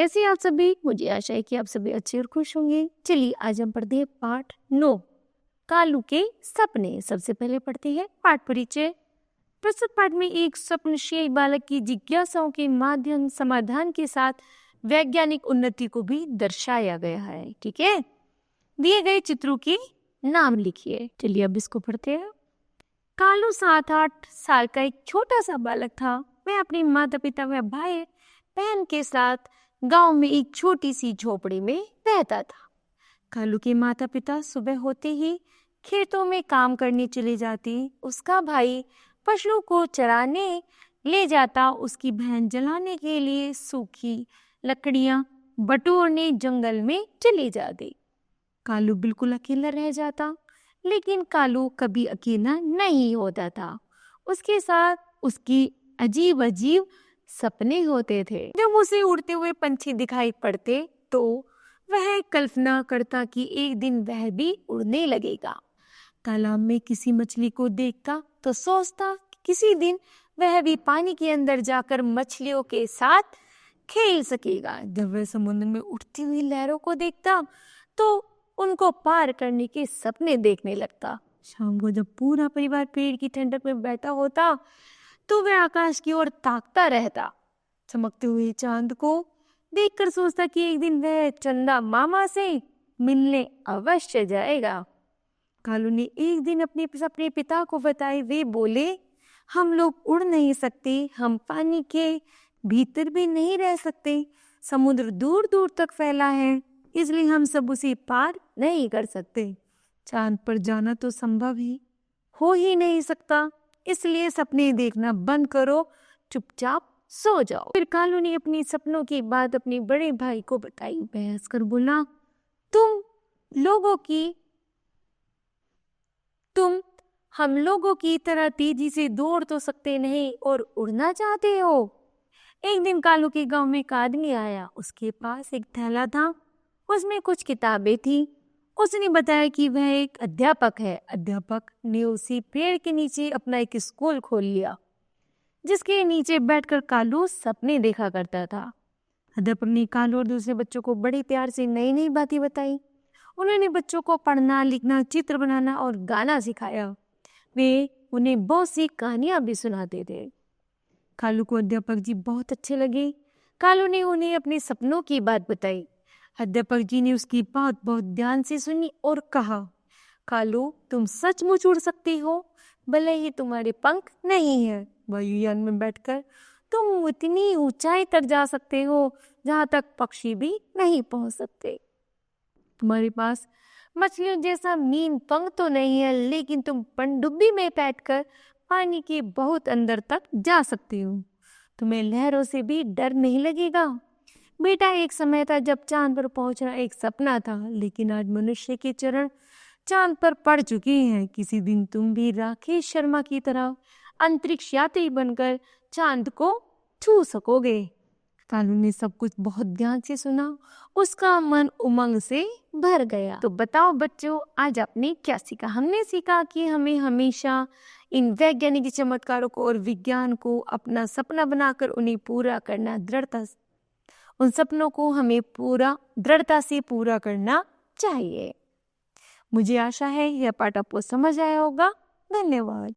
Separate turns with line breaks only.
कैसे हैं आप सभी? मुझे आशा है कि आप सभी अच्छे और खुश होंगे। चलिए आज हम पढ़ते हैं पाठ 9 कालू के सपने। सबसे पहले पढ़ते हैं पाठ परिचय। प्रस्तुत पाठ में एक स्वप्नशील बालक की जिज्ञासाओं के माध्यम समाधान के साथ वैज्ञानिक उन्नति को भी दर्शाया गया है। ठीक है, दिए गए चित्रों के नाम लिखिए। चलिए अब इसको पढ़ते हैं। कालू 7-8 साल का एक छोटा सा बालक था। वह अपने माता पिता व भाई बहन के साथ गांव में एक छोटी सी झोपड़ी में रहता था। कालू के माता पिता सुबह होते ही खेतों में काम करने चले जाते। उसका भाई पशुओं को चराने ले जाता। उसकी बहन जलाने के लिए सूखी लकड़ियां बटोरने जंगल में चली जाती। कालू बिल्कुल अकेला रह जाता, लेकिन कालू कभी अकेला नहीं होता था। उसके साथ उसकी अजीब अजीब सपने होते थे। जब उसे उड़ते हुए पंछी दिखाई पड़ते तो वह कल्पना करता कि एक दिन वह भी उड़ने लगेगा। तालाब में किसी मछली को देखता तो सोचता कि किसी दिन वह भी पानी के अंदर जाकर मछलियों के साथ खेल सकेगा। जब वह समुद्र में उठती हुई लहरों को देखता तो उनको पार करने के सपने देखने लगता। शाम को जब पूरा परिवार पेड़ की ठंडक में बैठा होता तो वह आकाश की ओर ताकता रहता। चमकते हुए चांद को देखकर सोचता कि एक दिन वह चंदा मामा से मिलने अवश्य जाएगा। कालू ने एक दिन अपने पिता को बताए। वे बोले, हम लोग उड़ नहीं सकते, हम पानी के भीतर भी नहीं रह सकते। समुद्र दूर दूर तक फैला है, इसलिए हम सब उसे पार नहीं कर सकते। चांद पर जाना तो संभव ही हो ही नहीं सकता, इसलिए सपने देखना बंद करो, चुपचाप सो जाओ। फिर कालू ने अपने सपनों की बात अपने बड़े भाई को बताई। वह हंसकर बोला, तुम हम लोगों की तरह तेजी से दौड़ तो सकते नहीं और उड़ना चाहते हो। एक दिन कालू के गांव में एक आदमी आया। उसके पास एक थैला था, उसमें कुछ किताबें थी। उसने बताया कि वह एक अध्यापक है। अध्यापक ने उसी पेड़ के नीचे अपना एक स्कूल खोल लिया, जिसके नीचे बैठकर कालू सपने देखा करता था। अध्यापक ने कालू और दूसरे बच्चों को बड़े प्यार से नई नई बातें बताई। उन्होंने बच्चों को पढ़ना, लिखना, चित्र बनाना और गाना सिखाया। वे उन्हें बहुत सी कहानियां भी सुनाते थे। कालू को अध्यापक जी बहुत अच्छे लगे। कालू ने उन्हें अपने सपनों की बात बताई। अध्यापक जी ने उसकी बात बहुत ध्यान से सुनी और कहा, कालू तुम सचमुच उड़ सकती हो, भले ही तुम्हारे पंख नहीं है। वायुयान में बैठकर तुम उतनी ऊंचाई तक जा सकते हो जहां तक पक्षी भी नहीं पहुंच सकते। तुम्हारे पास मछलियों जैसा मीन पंख तो नहीं है, लेकिन तुम पनडुब्बी में बैठकर पानी के बहुत अंदर तक जा सकते हो। तुम्हें लहरों से भी डर नहीं लगेगा। बेटा, एक समय था जब चांद पर पहुंचना एक सपना था, लेकिन आज मनुष्य के चरण चांद पर पड़ चुके हैं। किसी दिन तुम भी राकेश शर्मा की तरह अंतरिक्ष यात्री बनकर चांद को छू सकोगे। कालू ने सब कुछ बहुत ध्यान से सुना। उसका मन उमंग से भर गया। तो बताओ बच्चों, आज आपने क्या सीखा? हमने सीखा कि हमें हमेशा इन वैज्ञानिक चमत्कारों को और विज्ञान को अपना सपना बनाकर उन्हें पूरा करना, उन सपनों को हमें दृढ़ता से पूरा करना चाहिए। मुझे आशा है यह पाठ आपको समझ आया होगा। धन्यवाद।